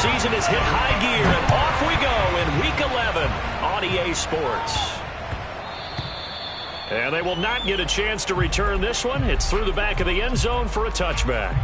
season has hit high gear, and off we go in Week 11 on EA Sports. And they will not get a chance to return this one. It's through the back of the end zone for a touchback.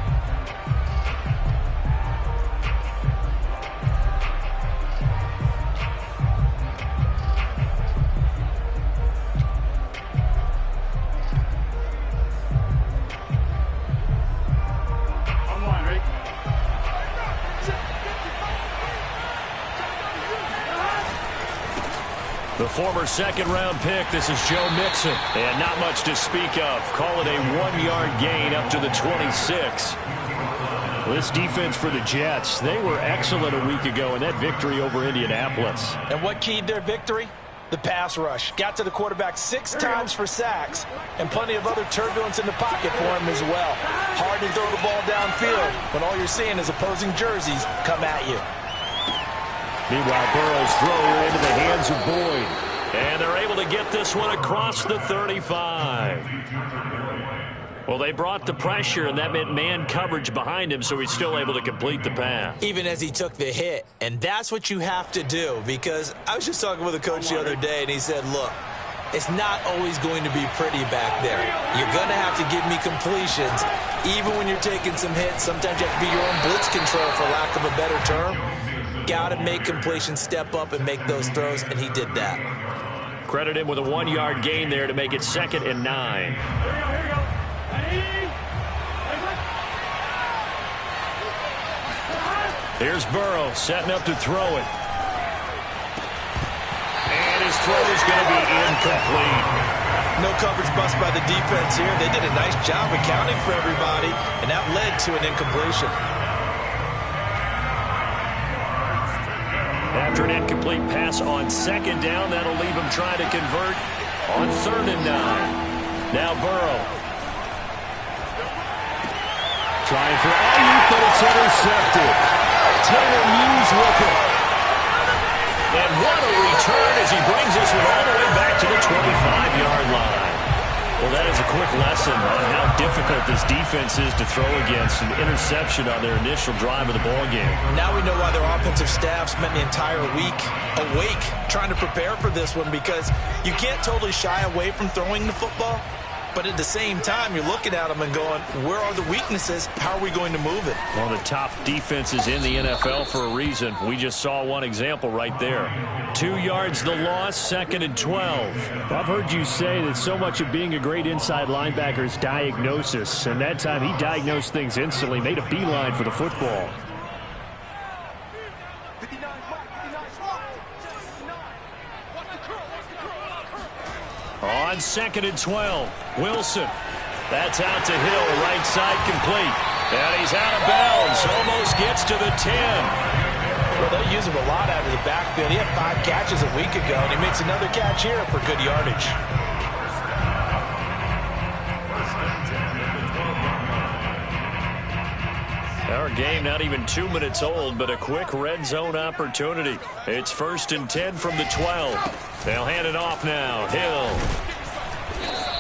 The former second-round pick, this is Joe Mixon. And not much to speak of. Call it a 1-yard gain up to the 26. Well, this defense for the Jets, they were excellent a week ago in that victory over Indianapolis. And what keyed their victory? The pass rush. Got to the quarterback 6 times for sacks, and plenty of other turbulence in the pocket for him as well. Hard to throw the ball downfield when all you're seeing is opposing jerseys come at you. Meanwhile, Burrow's throw into the hands of Boyd. And they're able to get this one across the 35. Well, they brought the pressure, and that meant man coverage behind him, so he's still able to complete the pass. Even as he took the hit. And that's what you have to do, because I was just talking with a coach the other day, and he said, look, it's not always going to be pretty back there. You're going to have to give me completions. Even when you're taking some hits, sometimes you have to be your own blitz control, for lack of a better term. Got to make completions, step up and make those throws, and he did that. Credit him with a 1-yard gain there to make it 2nd and 9. Here's Burrow setting up to throw it. And his throw is going to be incomplete. No coverage bust by the defense here. They did a nice job accounting for everybody, and that led to an incompletion. After an incomplete pass on 2nd down, that'll leave him trying to convert on 3rd and 9. Now Burrow. Trying for Ayuk, but it's intercepted. Taylor Muse with it. And what a return as he brings this one all the way back to the 25-yard line. Well, that is a quick lesson on how difficult this defense is to throw against. An interception on their initial drive of the ballgame. Now we know why their offensive staff spent the entire week awake trying to prepare for this one, because you can't totally shy away from throwing the football. But at the same time, you're looking at them and going, where are the weaknesses? How are we going to move it? One of the top defenses in the NFL for a reason. We just saw one example right there. 2 yards the loss, 2nd and 12. I've heard you say that so much of being a great inside linebacker is diagnosis. And that time he diagnosed things instantly, made a beeline for the football. On 2nd and 12, Wilson. That's out to Hill, right side complete. And he's out of bounds, almost gets to the 10. Well, they use him a lot out of the backfield. He had 5 catches a week ago, and he makes another catch here for good yardage. Our game not even 2 minutes old, but a quick red zone opportunity. It's 1st and 10 from the 12. They'll hand it off now. Hill.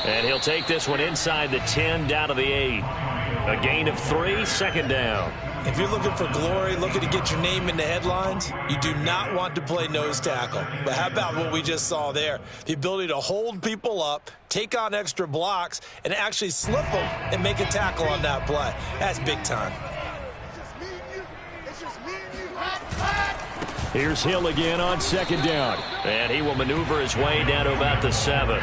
And he'll take this one inside the 10, down to the 8. A gain of 3, 2nd down. If you're looking for glory, looking to get your name in the headlines, you do not want to play nose tackle. But how about what we just saw there? The ability to hold people up, take on extra blocks, and actually slip them and make a tackle on that play. That's big time. Here's Hill again on 2nd down. And he will maneuver his way down to about the 7.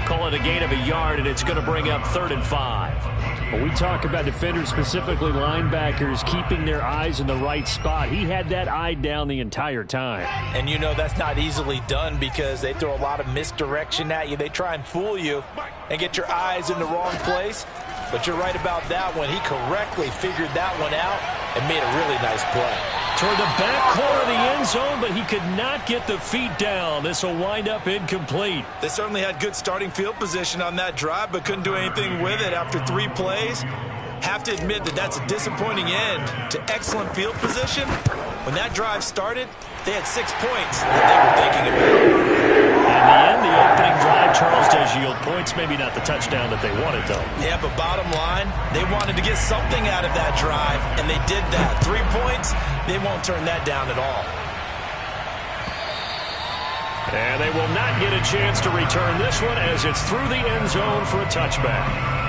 Call it a gain of a yard, and it's going to bring up 3rd and 5. When we talk about defenders, specifically linebackers, keeping their eyes in the right spot, he had that eye down the entire time. And you know that's not easily done, because they throw a lot of misdirection at you. They try and fool you and get your eyes in the wrong place. But you're right about that one. He correctly figured that one out and made a really nice play. Toward the back corner of the end zone, but he could not get the feet down. This will wind up incomplete. They certainly had good starting field position on that drive, but couldn't do anything with it after 3 plays. Have to admit that that's a disappointing end to excellent field position. When that drive started, they had 6 points that they were thinking about. In the end, the opening drive, Charles, does yield points. Maybe not the touchdown that they wanted, though. Yeah, but bottom line, they wanted to get something out of that drive, and they did that. 3 points, they won't turn that down at all. And they will not get a chance to return this one as it's through the end zone for a touchback.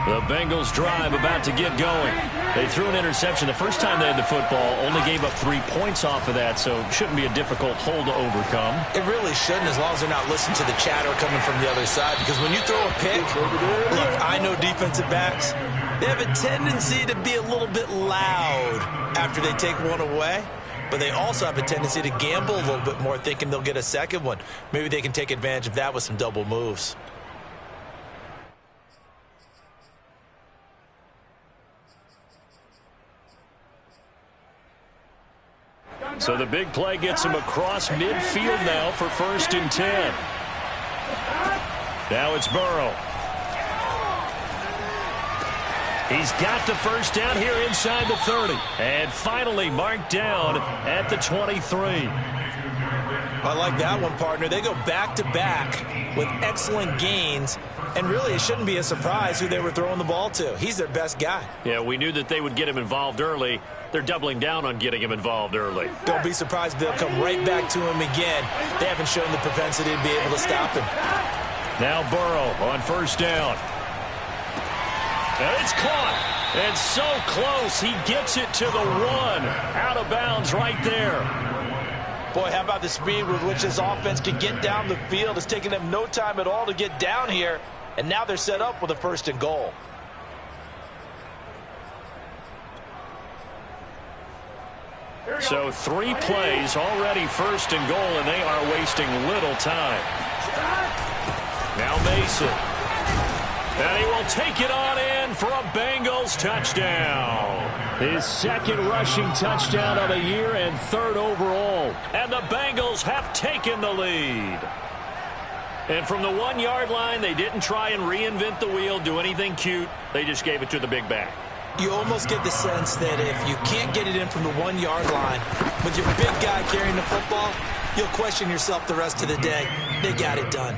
The Bengals drive about to get going. They threw an interception the first time they had the football, only gave up 3 points off of that, so it shouldn't be a difficult hole to overcome. It really shouldn't, as long as they're not listening to the chatter coming from the other side, because when you throw a pick, look, I know defensive backs, they have a tendency to be a little bit loud after they take one away, but they also have a tendency to gamble a little bit more, thinking they'll get a second one. Maybe they can take advantage of that with some double moves. So the big play gets him across midfield now for 1st and 10. Now it's Burrow. He's got the first down here inside the 30. And finally marked down at the 23. I like that one, partner. They go back-to-back with excellent gains. And really, it shouldn't be a surprise who they were throwing the ball to. He's their best guy. Yeah, we knew that they would get him involved early. They're doubling down on getting him involved early. Don't be surprised if they'll come right back to him again. They haven't shown the propensity to be able to stop him. Now Burrow on 1st down. And it's caught. And so close, he gets it to the 1. Out of bounds right there. Boy, how about the speed with which this offense can get down the field? It's taken them no time at all to get down here. And now they're set up with a 1st and goal. So 3 plays already 1st and goal, and they are wasting little time. Now Mason. And he will take it on in for a Bengals touchdown. His 2nd rushing touchdown of the year and 3rd overall. And the Bengals have taken the lead. And from the 1-yard line, they didn't try and reinvent the wheel, do anything cute. They just gave it to the big back. You almost get the sense that if you can't get it in from the 1-yard line with your big guy carrying the football, you'll question yourself the rest of the day. They got it done.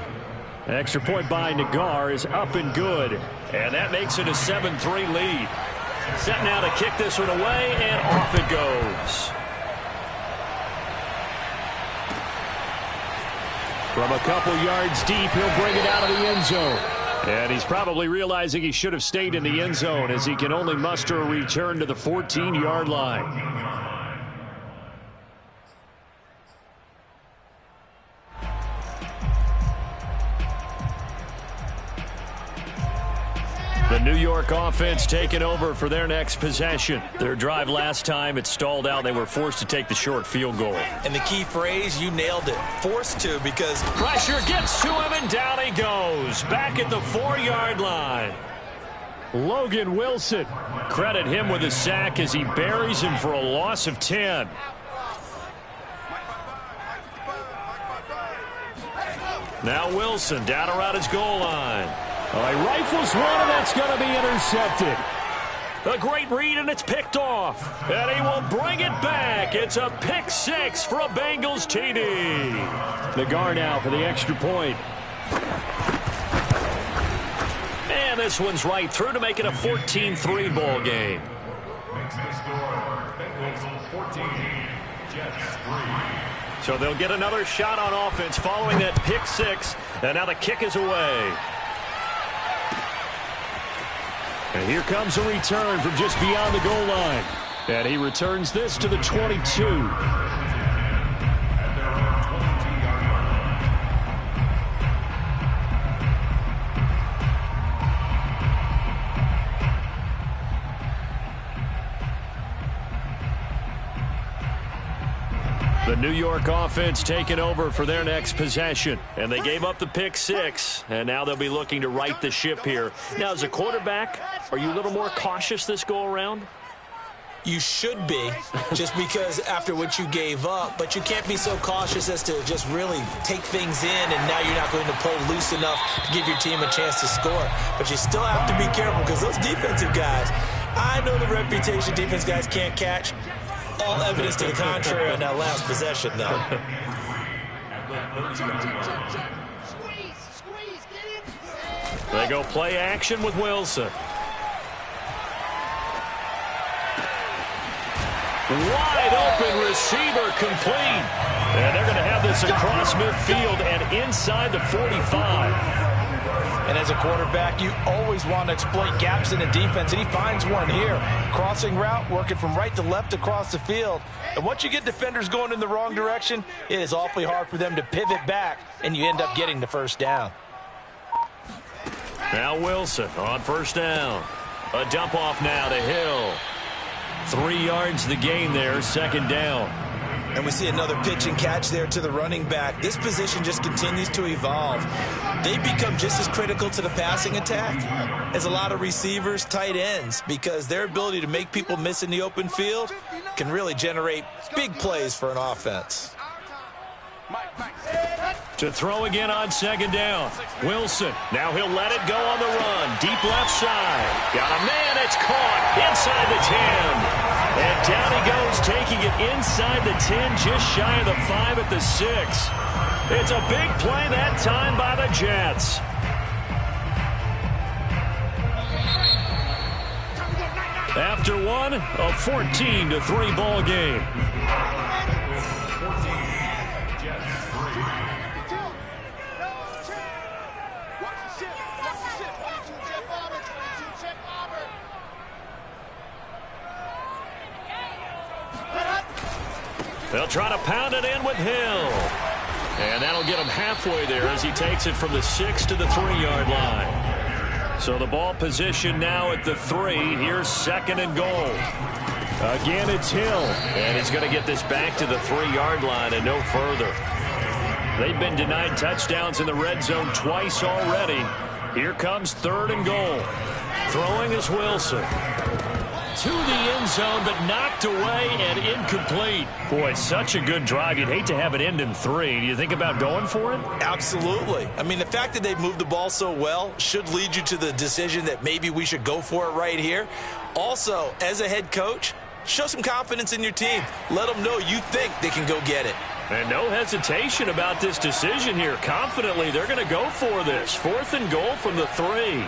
Extra point by Nagar is up and good. And that makes it a 7-3 lead. Set now to kick this one away, and off it goes. From a couple yards deep, he'll bring it out of the end zone. And he's probably realizing he should have stayed in the end zone as he can only muster a return to the 14-yard line. The New York offense taking over for their next possession. Their drive last time, it stalled out. They were forced to take the short field goal. And the key phrase, you nailed it. Forced to, because pressure gets to him, and down he goes. Back at the 4-yard line. Logan Wilson. Credit him with a sack as he buries him for a loss of 10. Now Wilson down around his goal line. He rifles one, and that's going to be intercepted. A great read, and it's picked off. And he will bring it back. It's a pick 6 for a Bengals TD. Nagar now for the extra point. And this one's right through to make it a 14-3 ball game. So they'll get another shot on offense following that pick 6. And now the kick is away. And here comes a return from just beyond the goal line. And he returns this to the 22. The New York offense taking over for their next possession. And they gave up the pick 6. And now they'll be looking to right the ship here. Now, as a quarterback, are you a little more cautious this go-around? You should be, just because after what you gave up. But you can't be so cautious as to just really take things in, and now you're not going to pull loose enough to give your team a chance to score. But you still have to be careful, because those defensive guys, I know the reputation defense guys can't catch. All evidence to the contrary on that last possession, though. They go play action with Wilson. Wide open receiver complete. And they're going to have this across midfield and inside the 45. And as a quarterback, you always want to exploit gaps in the defense, and he finds one here. Crossing route, working from right to left across the field. And once you get defenders going in the wrong direction, it is awfully hard for them to pivot back, and you end up getting the first down. Now Wilson on first down. A dump off now to Hill. 3 yards the gain there, second down. And we see another pitch and catch there to the running back. This position just continues to evolve. They become just as critical to the passing attack as a lot of receivers, tight ends, because their ability to make people miss in the open field can really generate big plays for an offense. To throw again on second down. Wilson. Now he'll let it go on the run. Deep left side. Got a man. It's caught inside the 10. And down he goes, taking it inside the 10, just shy of the 5 at the 6. It's a big play that time by the Jets. After one, a 14-3 ball game. They'll try to pound it in with Hill. And that'll get him halfway there as he takes it from the 6 to the 3-yard line. So the ball position now at the 3. Here's second and goal. Again, it's Hill. And he's going to get this back to the 3-yard line and no further. They've been denied touchdowns in the red zone twice already. Here comes third and goal. Throwing is Wilson. To the end zone, but knocked away and incomplete. Boy, such a good drive. You'd hate to have it end in 3. Do you think about going for it? Absolutely. I mean, the fact that they've moved the ball so well should lead you to the decision that maybe we should go for it right here. Also, as a head coach, show some confidence in your team. Let them know you think they can go get it. And no hesitation about this decision here. Confidently, they're going to go for this. 4th and goal from the 3.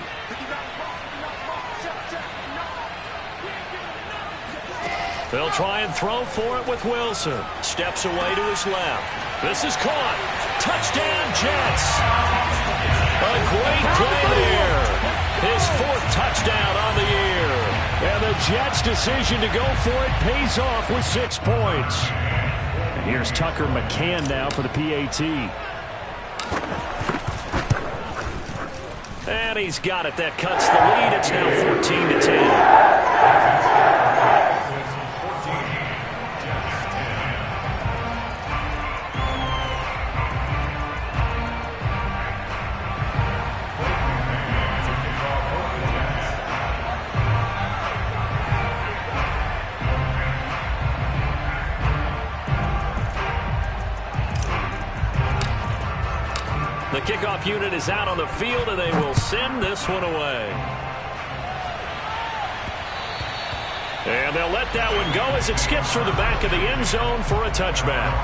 They'll try and throw for it with Wilson. Steps away to his left. This is caught. Touchdown, Jets. A great play there. His 4th touchdown on the year. And the Jets' decision to go for it pays off with 6 points. And here's Tucker McCann now for the PAT. And he's got it. That cuts the lead. It's now 14-10. The kickoff unit is out on the field, and they will send this one away. And they'll let that one go as it skips through the back of the end zone for a touchback.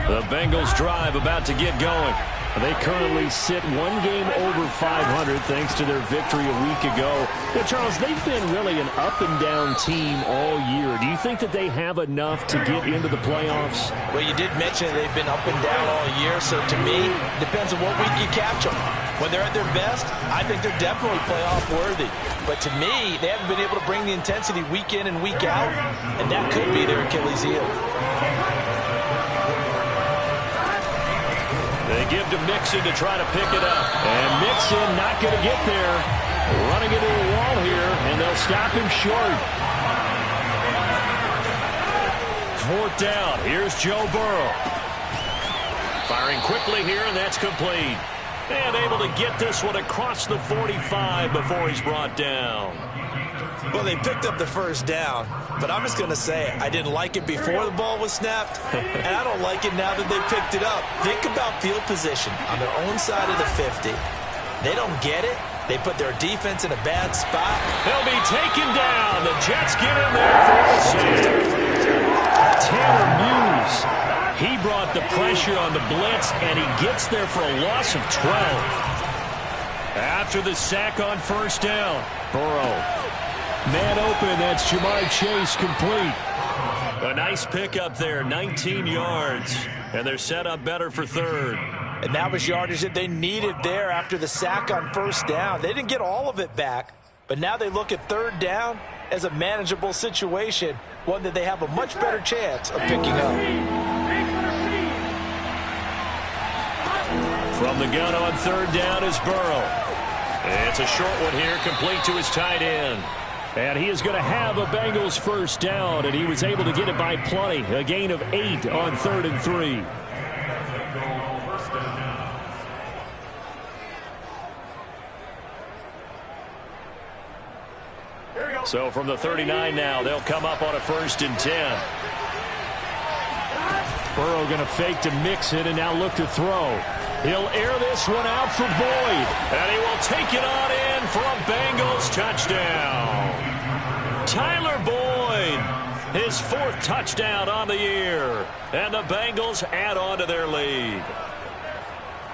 The Bengals drive about to get going. They currently sit 1 game over 500 thanks to their victory a week ago. Now, Charles, they've been really an up-and-down team all year. Do you think that they have enough to get into the playoffs? Well, you did mention they've been up and down all year, so to me, depends on what week you catch them. When they're at their best, I think they're definitely playoff worthy. But to me, they haven't been able to bring the intensity week in and week out, and that could be their Achilles heel. They give to Mixon to try to pick it up. And Mixon not going to get there. Running into the wall here, and they'll stop him short. 4th down. Here's Joe Burrow. Firing quickly here, and that's complete. And able to get this one across the 45 before he's brought down. Well, they picked up the first down, but I'm just going to say I didn't like it before the ball was snapped, and I don't like it now that they picked it up. Think about field position on their own side of the 50. They don't get it. They put their defense in a bad spot. They'll be taken down. The Jets get in there for a sack. Taylor Muse. He brought the pressure on the blitz, and he gets there for a loss of 12. After the sack on 1st down, Burrow. Man open, that's Jamar Chase complete. A nice pickup there, 19 yards. And they're set up better for 3rd. And that was yardage that they needed there after the sack on 1st down. They didn't get all of it back, but now they look at 3rd down as a manageable situation, one that they have a much better chance of picking up. From the gun on 3rd down is Burrow. It's a short one here, complete to his tight end. And he is going to have a Bengals 1st down, and he was able to get it by plenty. A gain of 8 on 3rd and 3. So from the 39 now, they'll come up on a 1st and 10. Burrow going to fake to mix it and now look to throw. He'll air this one out for Boyd. And he will take it on in for a Bengals touchdown. Tyler Boyd, his 4th touchdown on the year. And the Bengals add on to their lead.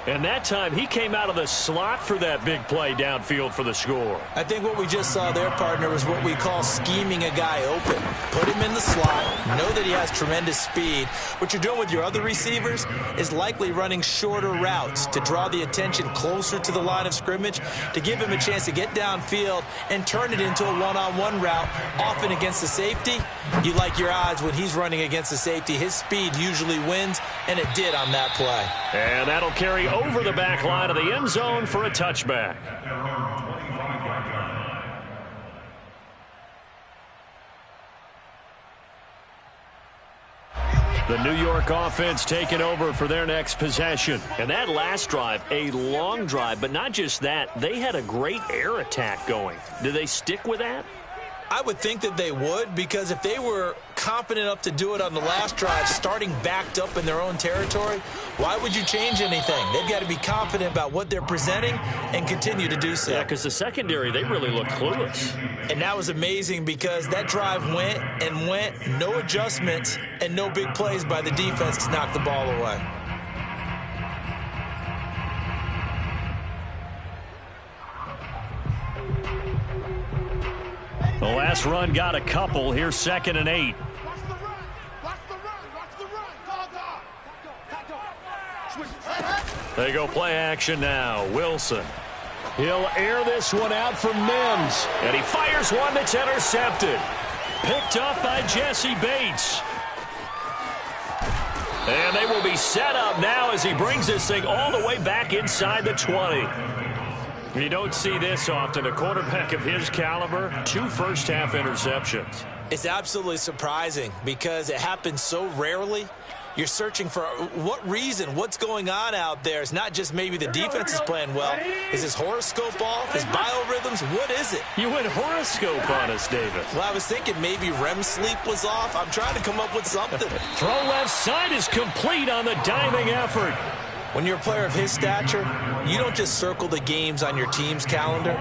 And that time, he came out of the slot for that big play downfield for the score. I think what we just saw there, partner, was what we call scheming a guy open. Put him in the slot, know that he has tremendous speed. What you're doing with your other receivers is likely running shorter routes to draw the attention closer to the line of scrimmage, to give him a chance to get downfield and turn it into a one-on-one route, often against the safety. You like your odds when he's running against the safety. His speed usually wins, and it did on that play. And that'll carry over the back line of the end zone for a touchback. The New York offense taking over for their next possession. And that last drive, a long drive, but not just that, they had a great air attack going. Do they stick with that? I would think that they would, because if they were confident enough to do it on the last drive, starting backed up in their own territory, why would you change anything? They've got to be confident about what they're presenting and continue to do so. Yeah, because the secondary, they really looked clueless. And that was amazing because that drive went and went, no adjustments and no big plays by the defense to knock the ball away. The last run got a couple. Here's 2nd and 8. They go play action now. Wilson. He'll air this one out for Mims. And he fires one that's intercepted. Picked up by Jesse Bates. And they will be set up now as he brings this thing all the way back inside the 20. You don't see this often. A quarterback of his caliber, 2 first-half interceptions. It's absolutely surprising because it happens so rarely. You're searching for what reason, what's going on out there. It's not just maybe the defense is playing well. Is his horoscope off? His biorhythms? What is it? You went horoscope on us, David. Well, I was thinking maybe REM sleep was off. I'm trying to come up with something. Throw left side is complete on the diving effort. When you're a player of his stature, you don't just circle the games on your team's calendar.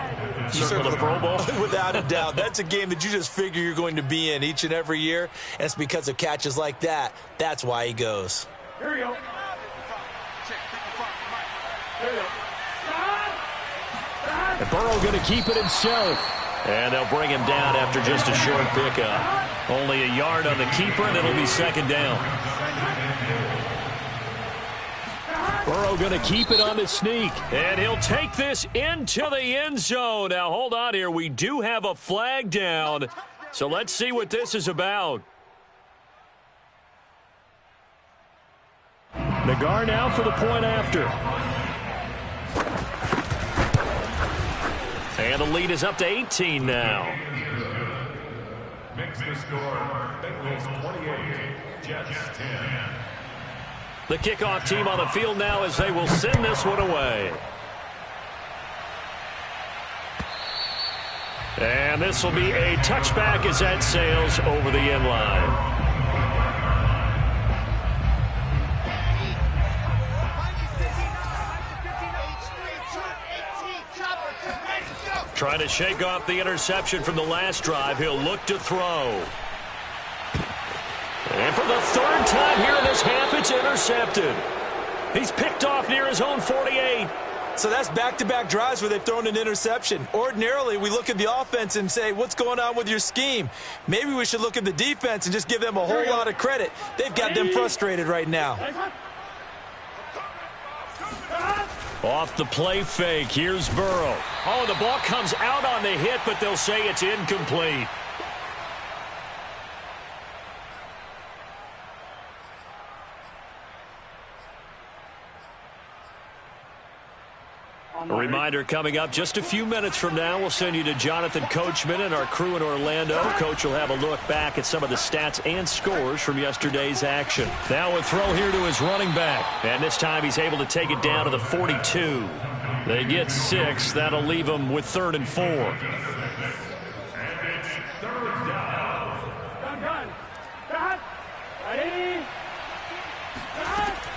You circle the Pro Bowl? Without a doubt. That's a game that you just figure you're going to be in each and every year. And it's because of catches like that. That's why he goes. Here we go. And Burrow going to keep it himself. And they'll bring him down after just a short pickup. Only a yard on the keeper, and it'll be 2nd down. Burrow going to keep it on the sneak. And he'll take this into the end zone. Now, hold on here. We do have a flag down. So let's see what this is about. Nagar now for the point after. And the lead is up to 18 now. Makes the score Bengals 28, Jets 10. The kickoff team on the field now as they will send this one away. And this will be a touchback as that sails over the end line. Trying to shake off the interception from the last drive. He'll look to throw. And for the third time here in this half, it's intercepted. He's picked off near his own 48. So that's back-to-back drives where they've thrown an interception. Ordinarily, we look at the offense and say, what's going on with your scheme? Maybe we should look at the defense and just give them a whole lot of credit. They've got them frustrated right now. Off the play fake, here's Burrow. Oh, the ball comes out on the hit, but they'll say it's incomplete. A reminder coming up just a few minutes from now. We'll send you to Jonathan Coachman and our crew in Orlando. Coach will have a look back at some of the stats and scores from yesterday's action. Now a throw here to his running back. And this time he's able to take it down to the 42. They get 6. That'll leave them with 3rd and 4. And it's 3rd down.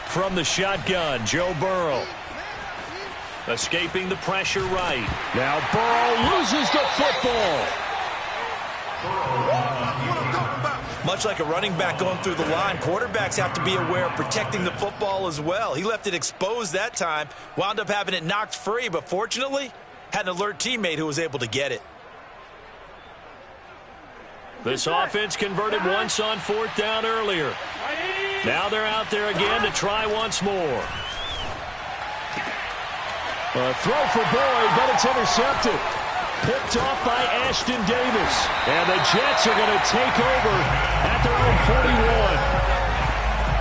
From the shotgun, Joe Burrow. Escaping the pressure right. Now Burrow loses the football. Much like a running back going through the line, quarterbacks have to be aware of protecting the football as well. He left it exposed that time, wound up having it knocked free, but fortunately, had an alert teammate who was able to get it. This offense converted once on 4th down earlier. Now they're out there again to try once more. A throw for Boyd, but it's intercepted. Picked off by Ashton Davis. And the Jets are going to take over at their own 41.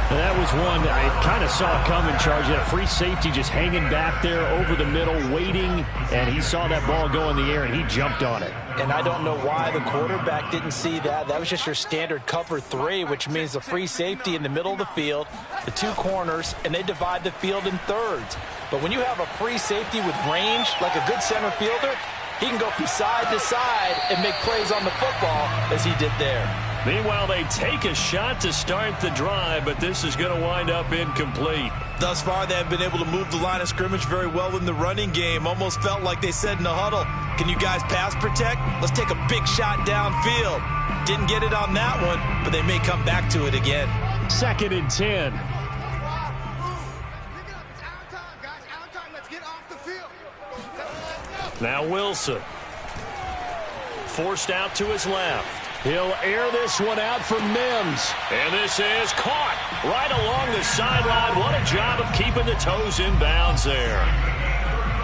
And that was one that I kind of saw coming, Charge. That free safety just hanging back there over the middle, waiting. And he saw that ball go in the air, and he jumped on it. And I don't know why the quarterback didn't see that. That was just your standard cover 3, which means the free safety in the middle of the field, the 2 corners, and they divide the field in thirds. But when you have a free safety with range, like a good center fielder, he can go from side to side and make plays on the football as he did there. Meanwhile, they take a shot to start the drive, but this is going to wind up incomplete. Thus far, they have been able to move the line of scrimmage very well in the running game. Almost felt like they said in the huddle, can you guys pass protect? Let's take a big shot downfield. Didn't get it on that one, but they may come back to it again. 2nd and 10. Now Wilson. Forced out to his left. He'll air this one out for Mims. And this is caught right along the sideline. What a job of keeping the toes in bounds there.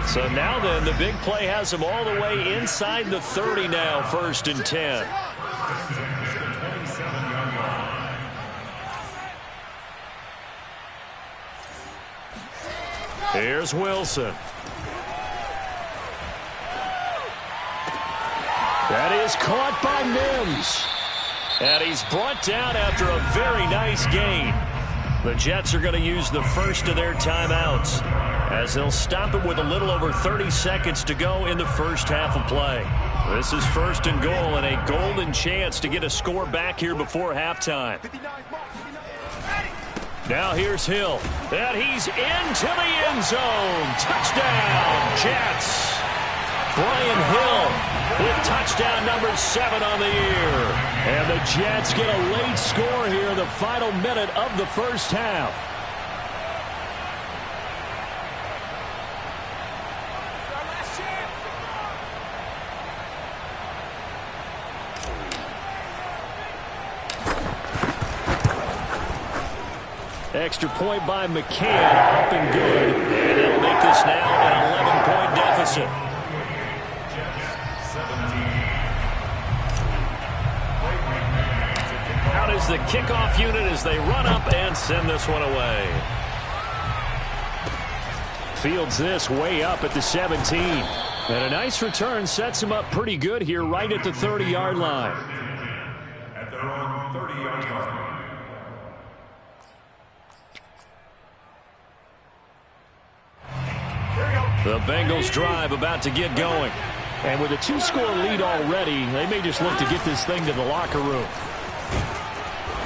So now then, the big play has him all the way inside the 30 now, 1st and 10. Here's Wilson. That is caught by Mims. And he's brought down after a very nice gain. The Jets are going to use the first of their timeouts as they'll stop it with a little over 30 seconds to go in the first half of play. This is 1st and goal and a golden chance to get a score back here before halftime. Now here's Hill. And he's into the end zone. Touchdown, Jets. Brian Hill with touchdown number 7 on the year. And the Jets get a late score here in the final minute of the first half. Extra point by McCann, up and good. And it'll make this now an 11-point deficit. Out is the kickoff unit as they run up and send this one away. Fields this way up at the 17. And a nice return sets him up pretty good here right at the 30-yard line. 30-yard line. The Bengals drive about to get going. And with a 2-score lead already, they may just look to get this thing to the locker room.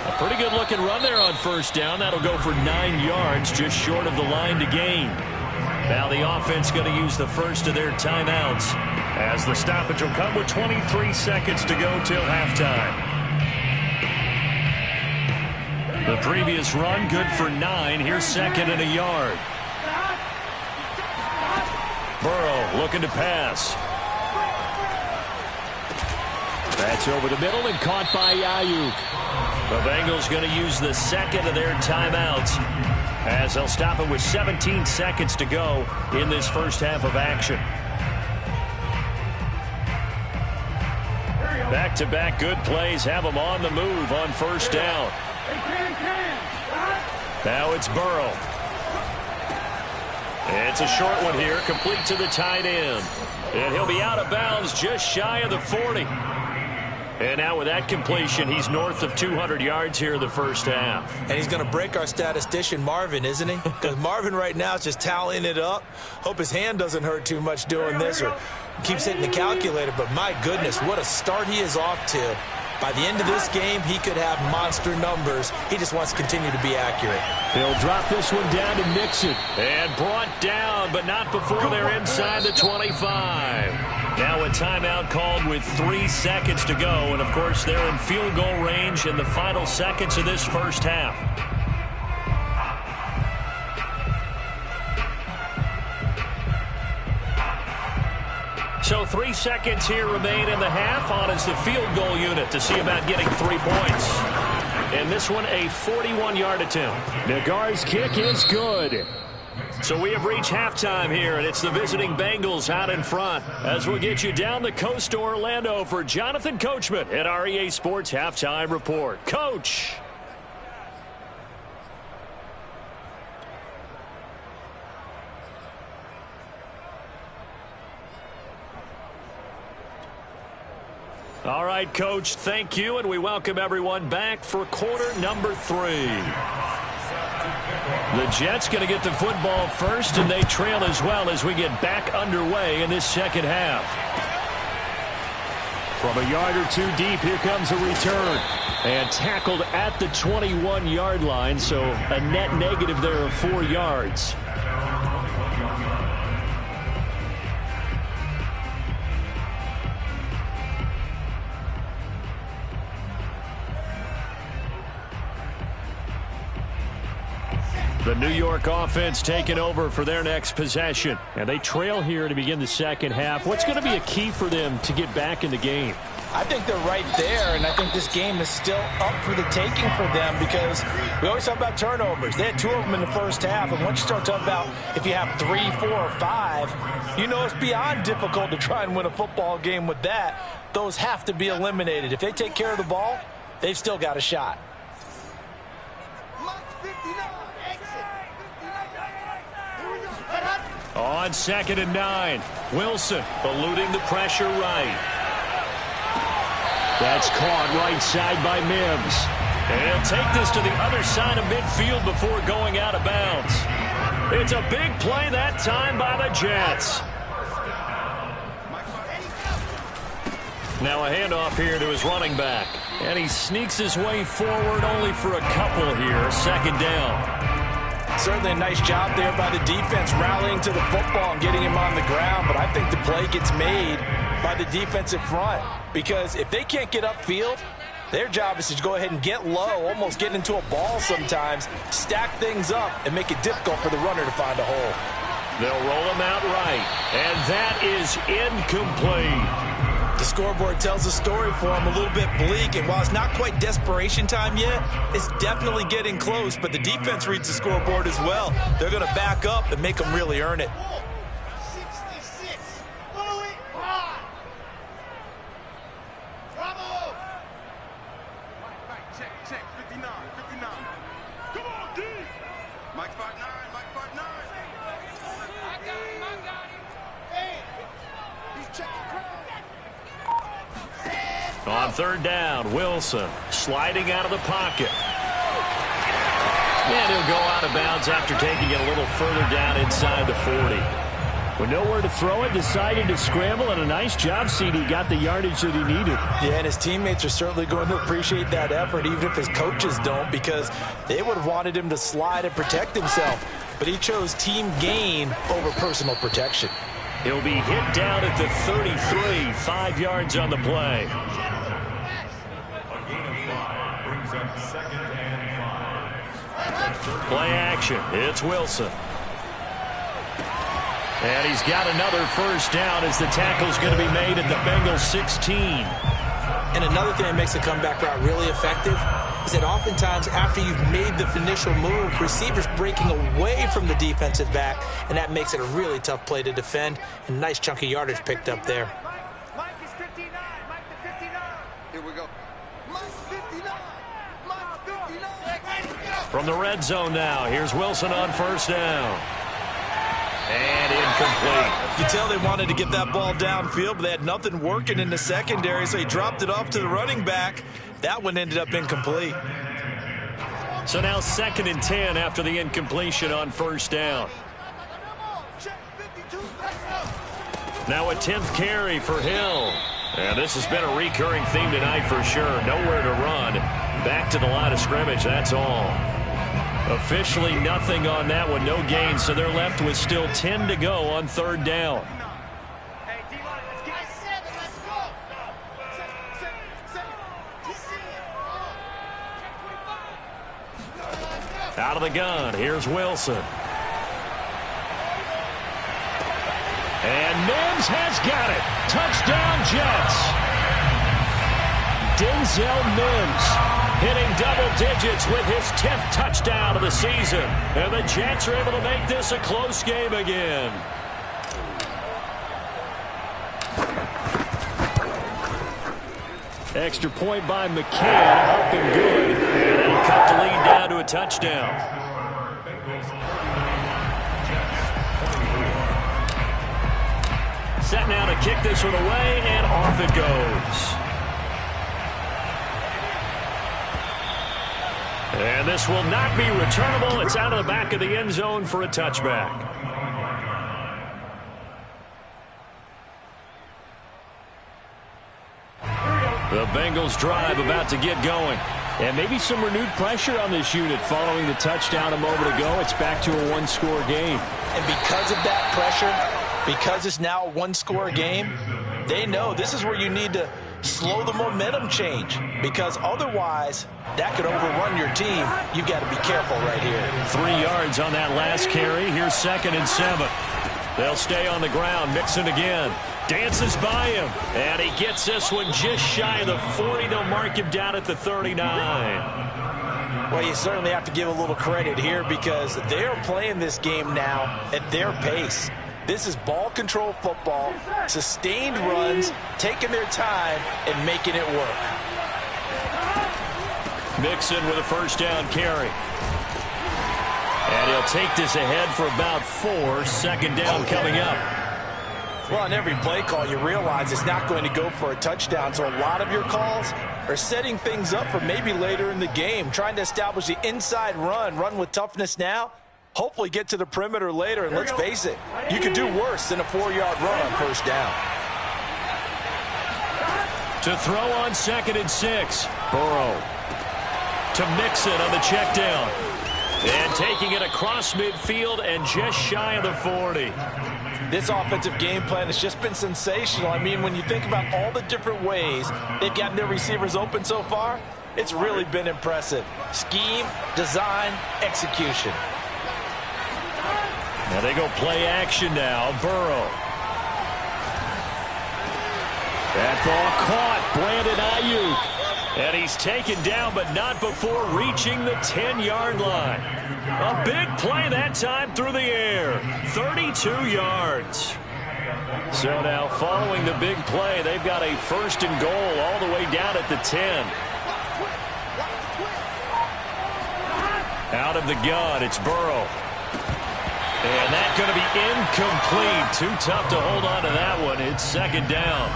A pretty good looking run there on first down. That'll go for 9 yards, just short of the line to gain. Now the offense going to use the first of their timeouts, as the stoppage will come with 23 seconds to go till halftime. The previous run good for 9. Here's 2nd and a yard. Burrow looking to pass. That's over the middle and caught by Ayuk. The Bengals going to use the 2nd of their timeouts, as they'll stop it with 17 seconds to go in this first half of action. Back-to-back good plays have them on the move on first down. Now it's Burrow. It's a short one here, complete to the tight end. And he'll be out of bounds just shy of the 40. And now with that completion, he's north of 200 yards here in the first half. And he's going to break our statistician, Marvin, isn't he? Because Marvin right now is just tallying it up. Hope his hand doesn't hurt too much doing this or keeps hitting the calculator. But my goodness, what a start he is off to. By the end of this game, he could have monster numbers. He just wants to continue to be accurate. He'll drop this one down to Nixon. And brought down, but not before they're inside the 25. Now a timeout called with 3 seconds to go. And, of course, they're in field goal range in the final seconds of this first half. So 3 seconds here remain in the half. On is the field goal unit to see about getting 3 points. And this one a 41-yard attempt. Nagar's kick is good. So we have reached halftime here, and it's the visiting Bengals out in front. As we'll get you down the coast to Orlando for Jonathan Coachman at our EA Sports Halftime Report. Coach. All right, Coach, thank you, and we welcome everyone back for quarter number 3. The Jets going to get the football first, and they trail as well as we get back underway in this second half. From a yard or 2 deep, here comes a return. And tackled at the 21-yard line, so a net negative there of 4 yards. The New York offense taking over for their next possession. And they trail here to begin the second half. What's going to be a key for them to get back in the game? I think they're right there, and I think this game is still up for the taking for them because we always talk about turnovers. They had 2 of them in the first half, and once you start talking about if you have 3, 4, or 5, you know it's beyond difficult to try and win a football game with that. Those have to be eliminated. If they take care of the ball, they've still got a shot. On 2nd and 9, Wilson eluding the pressure right. That's caught right side by Mims. And he'll take this to the other side of midfield before going out of bounds. It's a big play that time by the Jets. Now a handoff here to his running back. And he sneaks his way forward only for a couple here. 2nd down. Certainly a nice job there by the defense rallying to the football and getting him on the ground, but I think the play gets made by the defensive front because if they can't get upfield, their job is to go ahead and get low, almost get into a ball sometimes, stack things up, and make it difficult for the runner to find a hole. They'll roll him out right, and that is incomplete. The scoreboard tells a story for him, a little bit bleak, and while it's not quite desperation time yet, it's definitely getting close, but the defense reads the scoreboard as well. They're going to back up and make them really earn it. On third down, Wilson sliding out of the pocket. And he'll go out of bounds after taking it a little further down inside the 40. With nowhere to throw it, decided to scramble, and a nice job, CD. Got the yardage that he needed. Yeah, and his teammates are certainly going to appreciate that effort, even if his coaches don't, because they would have wanted him to slide and protect himself. But he chose team gain over personal protection. He'll be hit down at the 33, 5 yards on the play. Play action. It's Wilson. And he's got another first down as the tackle's going to be made at the Bengals 16. And another thing that makes a comeback route really effective is that oftentimes after you've made the initial move, receivers breaking away from the defensive back, and that makes it a really tough play to defend. And nice chunky yardage picked up there. Mike is 59. Mike the 59. Here we go. Mike 59. Mike 59. From the red zone now, here's Wilson on first down. And incomplete. You tell they wanted to get that ball downfield, but they had nothing working in the secondary, so he dropped it off to the running back. That one ended up incomplete. So now 2nd and 10 after the incompletion on first down. Now a 10th carry for Hill. And this has been a recurring theme tonight for sure. Nowhere to run. Back to the line of scrimmage, that's all. Officially nothing on that one, no gain, so they're left with still 10 to go on third down. Out of the gun, here's Wilson. And Mims has got it. Touchdown, Jets. Denzel Mims hitting double digits with his 10th touchdown of the season. And the Jets are able to make this a close game again. Extra point by McCann, up and good. And that'll cut the lead down to a touchdown. Set now to kick this one away, and off it goes. And this will not be returnable. It's out of the back of the end zone for a touchback. The Bengals drive about to get going. And maybe some renewed pressure on this unit following the touchdown a moment ago. It's back to a one-score game. And because of that pressure, because it's now a one-score game, they know this is where you need to slow the momentum change, because otherwise that could overrun your team. You've got to be careful right here. 3 yards on that last carry. Here's 2nd and 7. They'll stay on the ground. Mixon again. Dances by him. And he gets this one just shy of the 40. They'll mark him down at the 39. Well, you certainly have to give a little credit here, because they're playing this game now at their pace. This is ball control football, sustained runs, taking their time and making it work. Mixon with a first down carry. And he'll take this ahead for about 4. 2nd down coming up. Well, on every play call, you realize it's not going to go for a touchdown, so a lot of your calls are setting things up for maybe later in the game, trying to establish the inside run with toughness now. Hopefully get to the perimeter later, and let's face it, you could do worse than a 4-yard run on first down. To throw on 2nd and 6. Burrow to Mixon on the check down. And taking it across midfield and just shy of the 40. This offensive game plan has just been sensational. I mean, when you think about all the different ways they've gotten their receivers open so far, it's really been impressive. Scheme, design, execution. Now they go play action now. Burrow. That ball caught. Brandon Ayuk. And he's taken down, but not before reaching the 10-yard line. A big play that time through the air. 32 yards. So now following the big play, they've got a 1st and goal all the way down at the 10. Out of the gun, it's Burrow. And that's going to be incomplete. Too tough to hold on to that one. It's 2nd down.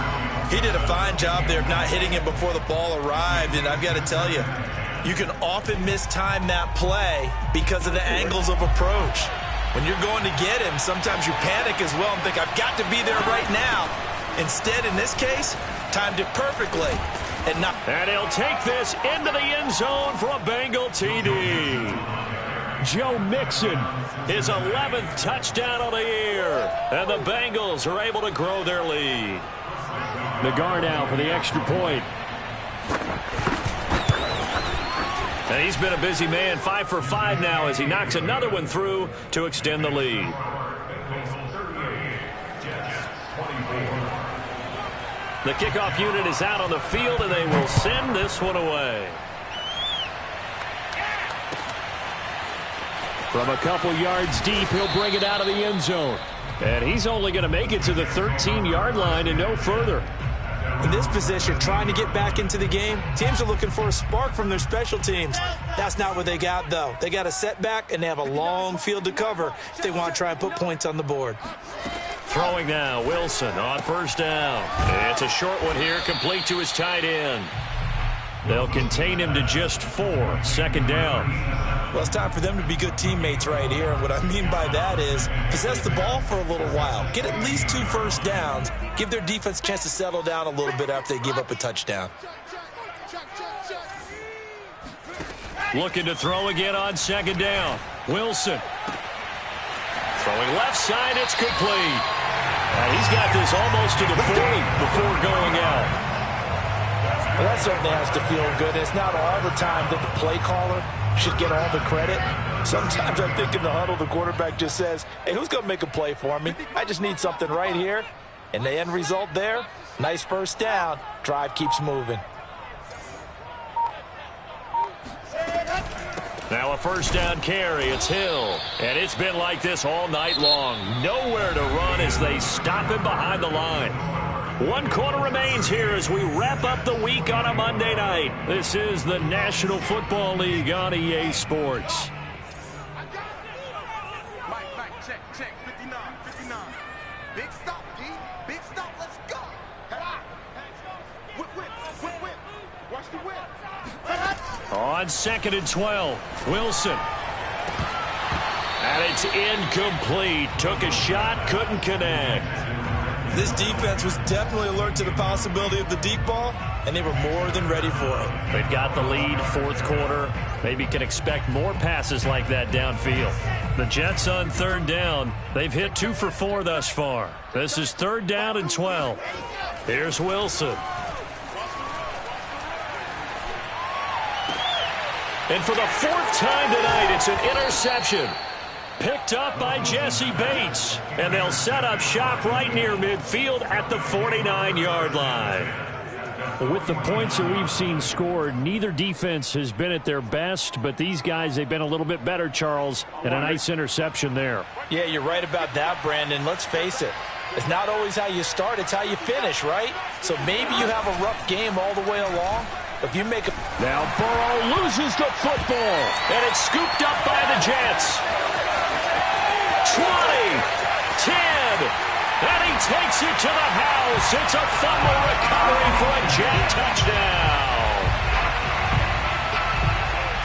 He did a fine job there of not hitting it before the ball arrived, and I've got to tell you, you can often mistime that play because of the angles of approach. When you're going to get him, sometimes you panic as well and think, I've got to be there right now. Instead, in this case, timed it perfectly. And he'll take this into the end zone for a Bengal TD. Joe Mixon, his 11th touchdown of the year. And the Bengals are able to grow their lead. The guard out for the extra point. And he's been a busy man, 5 for 5 now as he knocks another one through to extend the lead. The kickoff unit is out on the field, and they will send this one away. From a couple yards deep, he'll bring it out of the end zone. And he's only going to make it to the 13-yard line and no further. In this position, trying to get back into the game, teams are looking for a spark from their special teams. That's not what they got, though. They got a setback, and they have a long field to cover if they want to try and put points on the board. Throwing now, Wilson on first down. It's a short one here, complete to his tight end. They'll contain him to just 4, second down. Well, it's time for them to be good teammates right here, and what I mean by that is possess the ball for a little while. Get at least 2 first downs. Give their defense a chance to settle down a little bit after they give up a touchdown. Looking to throw again on second down. Wilson. Throwing left side, it's complete. And he's got this almost to the 40 before going out. Well, that certainly has to feel good. It's not all the time that the play caller should get all the credit. Sometimes I think in the huddle, the quarterback just says, hey, who's going to make a play for me? I just need something right here. And the end result there, nice first down. Drive keeps moving. Now a first down carry. It's Hill. And it's been like this all night long. Nowhere to run as they stop him behind the line. 1 quarter remains here as we wrap up the week on a Monday night. This is the National Football League on EA Sports. Mike, check, 59. Big stop, D. Big stop, let's go. Whip. Watch the whip. On 2nd and 12, Wilson. And it's incomplete. Took a shot, couldn't connect. This defense was definitely alert to the possibility of the deep ball, and they were more than ready for it. They've got the lead, 4th quarter. Maybe can expect more passes like that downfield. The Jets on 3rd down. They've hit 2 for 4 thus far. This is 3rd down and 12. Here's Wilson. And for the 4th time tonight, it's an interception. Picked up by Jesse Bates. And they'll set up shop right near midfield at the 49-yard line. With the points that we've seen scored, neither defense has been at their best, but these guys, they've been a little bit better, Charles, and a nice interception there. Yeah, you're right about that, Brandon. Let's face it. It's not always how you start, it's how you finish, right? So maybe you have a rough game all the way along. If you make a... Now Burrow loses the football, and it's scooped up by the Jets. 20, 10, and he takes it to the house. It's a fumble recovery for a Jet touchdown.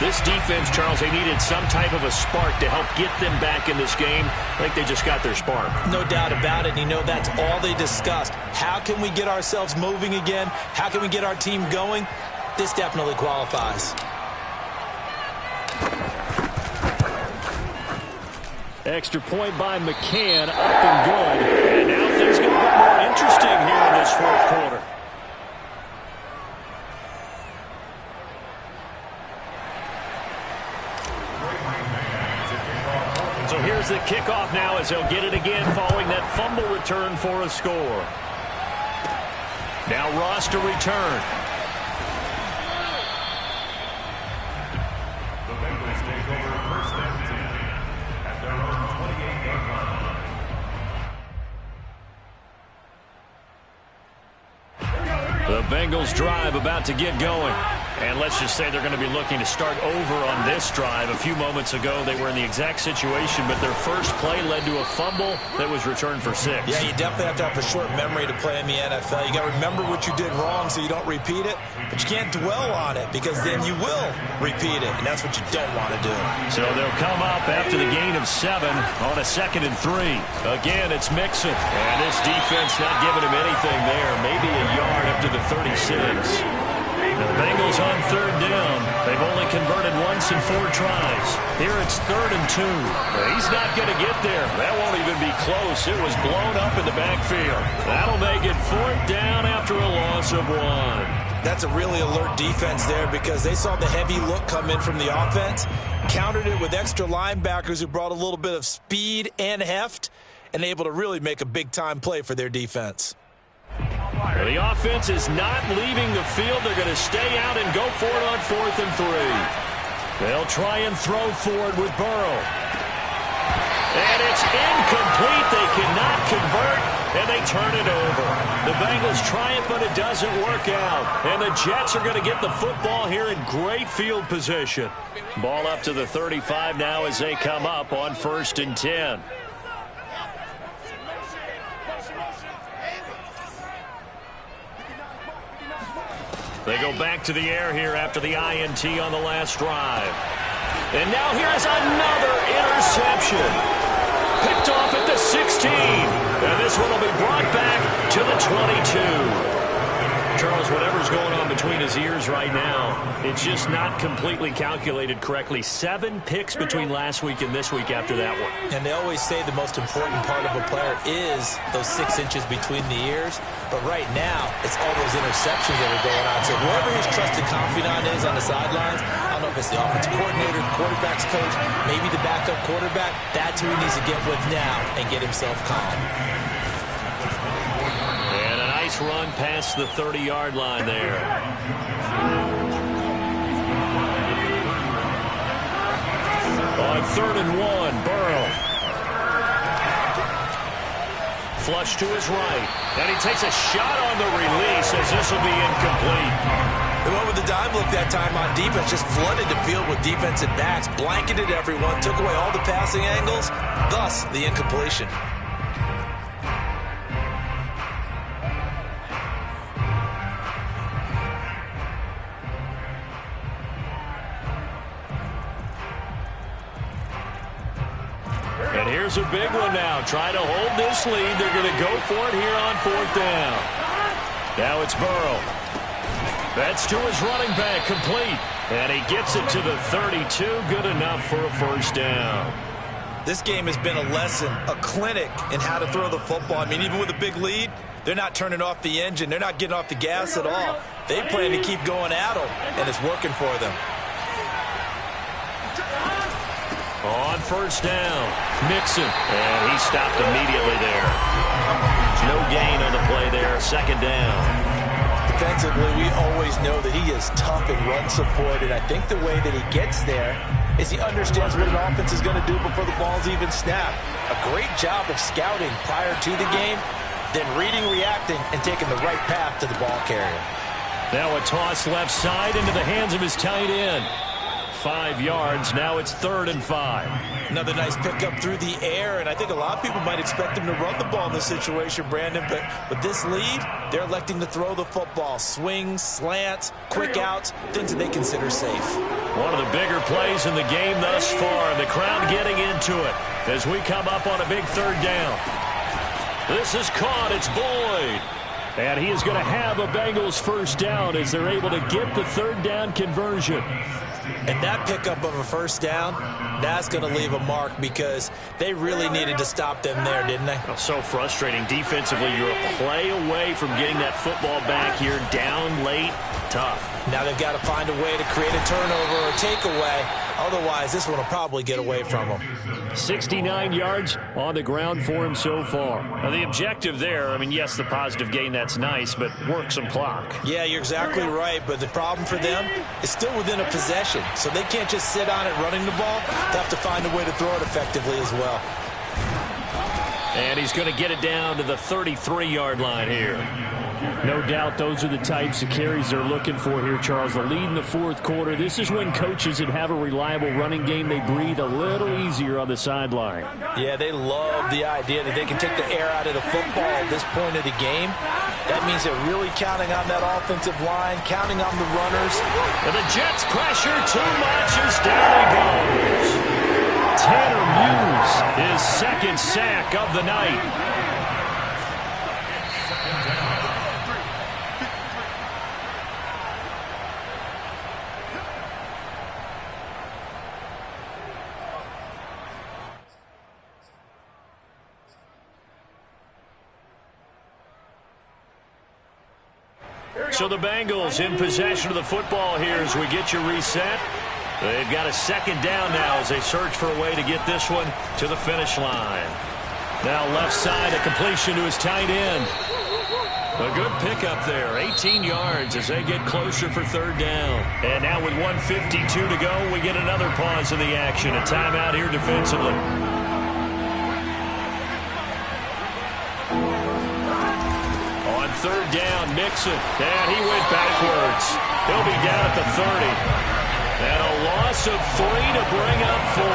This defense, Charles, they needed some type of a spark to help get them back in this game. I think they just got their spark. No doubt about it. You know, that's all they discussed. How can we get ourselves moving again? How can we get our team going? This definitely qualifies. Extra point by McCann, up and good. And now things get a bit more interesting here in this 4th quarter. So here's the kickoff now as they'll get it again following that fumble return for a score. Now Ross to return. The Bengals take over 1st and 10 at their own 28-yard line. The Bengals drive about to get going. And let's just say they're going to be looking to start over on this drive. A few moments ago, they were in the exact situation, but their first play led to a fumble that was returned for 6. Yeah, you definitely have to have a short memory to play in the NFL. You got to remember what you did wrong so you don't repeat it, but you can't dwell on it because then you will repeat it, and that's what you don't want to do. So they'll come up after the gain of 7 on a 2nd and 3. Again, it's Mixon. And this defense not giving him anything there. Maybe a yard up to the 36. The Bengals on 3rd down. They've only converted once in 4 tries. Here it's 3rd and 2. He's not going to get there. That won't even be close. It was blown up in the backfield. That'll make it 4th down after a loss of 1. That's a really alert defense there because they saw the heavy look come in from the offense, countered it with extra linebackers who brought a little bit of speed and heft, and able to really make a big-time play for their defense. The offense is not leaving the field. They're going to stay out and go for it on 4th and 3. They'll try and throw forward with Burrow. And it's incomplete. They cannot convert, and they turn it over. The Bengals try it, but it doesn't work out. And the Jets are going to get the football here in great field position. Ball up to the 35 now as they come up on 1st and 10. They go back to the air here after the INT on the last drive. And now here's another interception. Picked off at the 16. And this one will be brought back to the 22. Charles, whatever's going on between his ears right now, it's just not completely calculated correctly. 7 picks between last week and this week after that one. And they always say the most important part of a player is those 6 inches between the ears. But right now, it's all those interceptions that are going on. So whoever his trusted confidant is on the sidelines, I don't know if it's the offensive coordinator, the quarterback's coach, maybe the backup quarterback, that's who he needs to get with now and get himself calm. And a nice run past the 30-yard line there. On 3rd and 1, Burrow. Flush to his right. And he takes a shot on the release as this will be incomplete. They went with the dime look that time on defense, just flooded the field with defensive backs, blanketed everyone, took away all the passing angles, thus the incompletion. And here's a big one now. Trying to hold this lead. They're going to go for it here on 4th down. Now it's Burrow. That's to his running back, complete. And he gets it to the 32. Good enough for a 1st down. This game has been a lesson, a clinic in how to throw the football. I mean, even with a big lead, they're not turning off the engine. They're not getting off the gas at all. They plan to keep going at them, and it's working for them. On 1st down, Mixon. And he stopped immediately there. No gain on the play there. 2nd down. Defensively, we always know that he is tough and run support, and I think the way that he gets there is he understands what an offense is going to do before the ball's even snapped. A great job of scouting prior to the game, then reading, reacting, and taking the right path to the ball carrier. Now a toss left side into the hands of his tight end. 5 yards. Now it's 3rd and 5. Another nice pickup through the air, and I think a lot of people might expect him to run the ball in this situation, Brandon, but with this lead, they're electing to throw the football. Swings, slants, quick outs, things that they consider safe. One of the bigger plays in the game thus far. The crowd getting into it as we come up on a big 3rd down. This is caught. It's Boyd. And he is going to have a Bengals 1st down as they're able to get the 3rd down conversion. And that pickup of a 1st down, that's going to leave a mark because they really needed to stop them there, didn't they? Oh, so frustrating. Defensively, you're a play away from getting that football back here. Down late, tough. Now they've got to find a way to create a turnover or takeaway. Otherwise, this one will probably get away from them. 69 yards on the ground for him so far. Now, the objective there, I mean, yes, the positive gain, that's nice, but work some clock. Yeah, you're exactly right, but the problem for them is still within a possession, so they can't just sit on it running the ball. They have to find a way to throw it effectively as well. And he's going to get it down to the 33-yard line here. No doubt those are the types of carries they're looking for here, Charles. The lead in the fourth quarter. This is when coaches that have a reliable running game, they breathe a little easier on the sideline. Yeah, they love the idea that they can take the air out of the football at this point of the game. That means they're really counting on that offensive line, counting on the runners. And the Jets pressure too much as down he goes. Tanner Muse, his second sack of the night. So the Bengals in possession of the football here as we get you reset. They've got a second down now as they search for a way to get this one to the finish line. Now left side, a completion to his tight end. A good pickup there, 18 yards as they get closer for third down. And now with 1:52 to go, we get another pause in the action. A timeout here defensively. On third down, Mixon. And he went backwards. He'll be down at the 30. And a loss of 3 to bring up 4.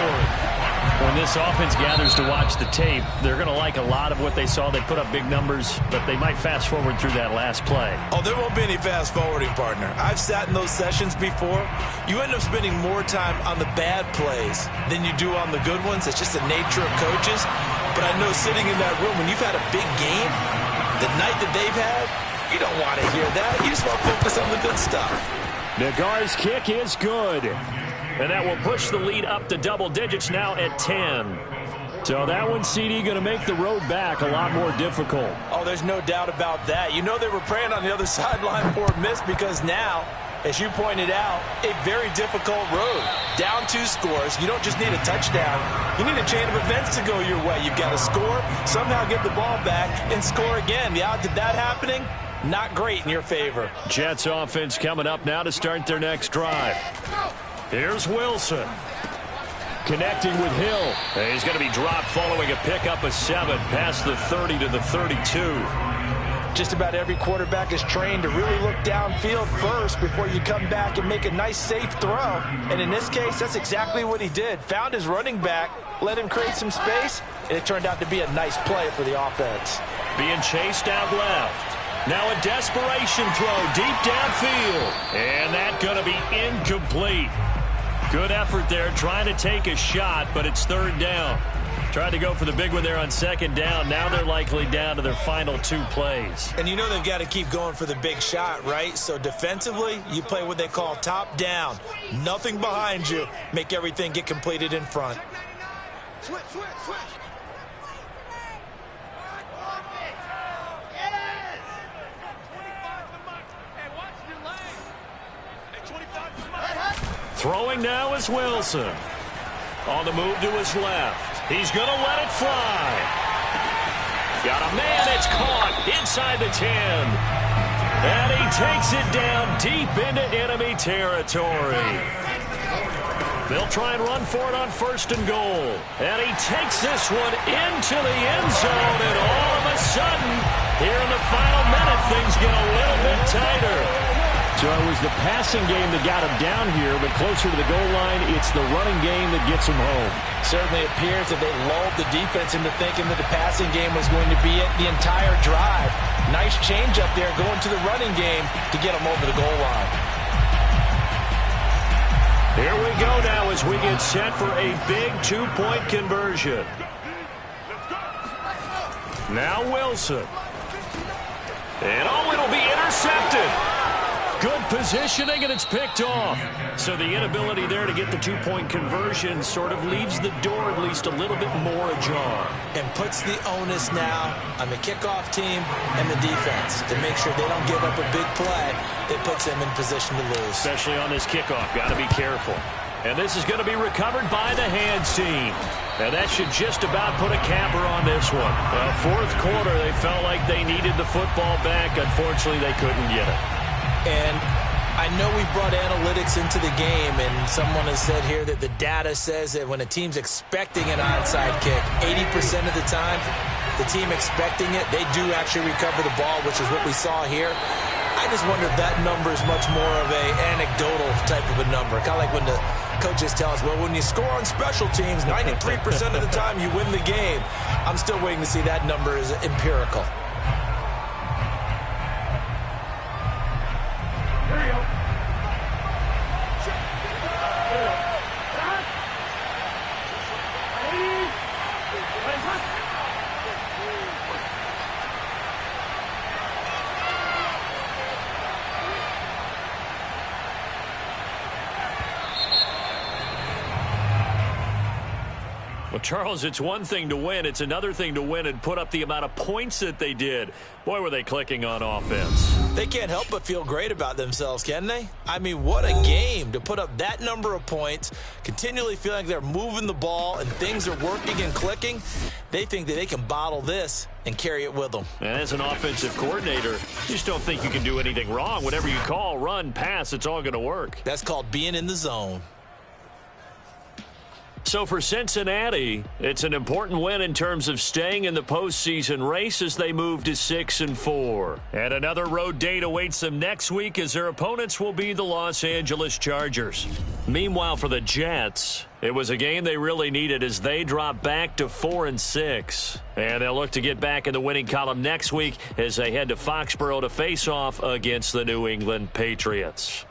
When this offense gathers to watch the tape, they're going to like a lot of what they saw. They put up big numbers, but they might fast forward through that last play. Oh, there won't be any fast forwarding, partner. I've sat in those sessions before. You end up spending more time on the bad plays than you do on the good ones. It's just the nature of coaches. But I know sitting in that room, when you've had a big game, the night that they've had, you don't want to hear that. You just want to focus on the good stuff. Nagar's kick is good. And that will push the lead up to double digits now at 10. So that one, CD, going to make the road back a lot more difficult. Oh, there's no doubt about that. You know they were praying on the other sideline for a miss because now, as you pointed out, a very difficult road. Down 2 scores. You don't just need a touchdown. You need a chain of events to go your way. You've got to score, somehow get the ball back, and score again. The odds of that happening, not great in your favor. Jets offense coming up now to start their next drive. Here's Wilson. Connecting with Hill. And he's going to be dropped following a pickup of 7 past the 30 to the 32. Just about every quarterback is trained to really look downfield first before you come back and make a nice, safe throw. And in this case, that's exactly what he did. Found his running back, let him create some space, and it turned out to be a nice play for the offense. Being chased out left. Now a desperation throw deep downfield. And that's going to be incomplete. Good effort there trying to take a shot, but it's third down. Tried to go for the big one there on second down. Now they're likely down to their final 2 plays. And you know they've got to keep going for the big shot, right? So defensively, you play what they call top down. Nothing behind you. Make everything get completed in front. Switch. Throwing now is Wilson. On the move to his left. He's going to let it fly. Got a man. It's caught inside the 10. And he takes it down deep into enemy territory. They'll try and run for it on first and goal. And he takes this one into the end zone. And all of a sudden, here in the final minute, things get a little bit tighter. So it was the passing game that got him down here, but closer to the goal line, it's the running game that gets him home. Certainly appears that they lulled the defense into thinking that the passing game was going to be it the entire drive. Nice change up there going to the running game to get him over the goal line. Here we go now as we get set for a big 2-point conversion. Now Wilson. And it'll be intercepted. Good positioning, and it's picked off. So the inability there to get the 2-point conversion sort of leaves the door at least a little bit more ajar. And puts the onus now on the kickoff team and the defense to make sure they don't give up a big play that puts them in position to lose. Especially on this kickoff. Got to be careful. And this is going to be recovered by the hands team. And that should just about put a capper on this one. Fourth quarter, they felt like they needed the football back. Unfortunately, they couldn't get it. And I know we brought analytics into the game, and someone has said here that the data says that when a team's expecting an onside kick, 80% of the time, the team expecting it, they do actually recover the ball, which is what we saw here. I just wonder if that number is much more of a anecdotal type of a number. Kind of like when the coaches tell us, well, when you score on special teams, 93% of the time you win the game. I'm still waiting to see that number is empirical. Well, Charles, it's one thing to win. It's another thing to win and put up the amount of points that they did. Boy, were they clicking on offense. They can't help but feel great about themselves, can they? I mean, what a game to put up that number of points, continually feeling like they're moving the ball and things are working and clicking. They think that they can bottle this and carry it with them. And as an offensive coordinator, you just don't think you can do anything wrong. Whatever you call, run, pass, it's all going to work. That's called being in the zone. So for Cincinnati, it's an important win in terms of staying in the postseason race as they move to 6-4. And another road date awaits them next week as their opponents will be the Los Angeles Chargers. Meanwhile, for the Jets, it was a game they really needed as they drop back to 4-6. And they'll look to get back in the winning column next week as they head to Foxborough to face off against the New England Patriots.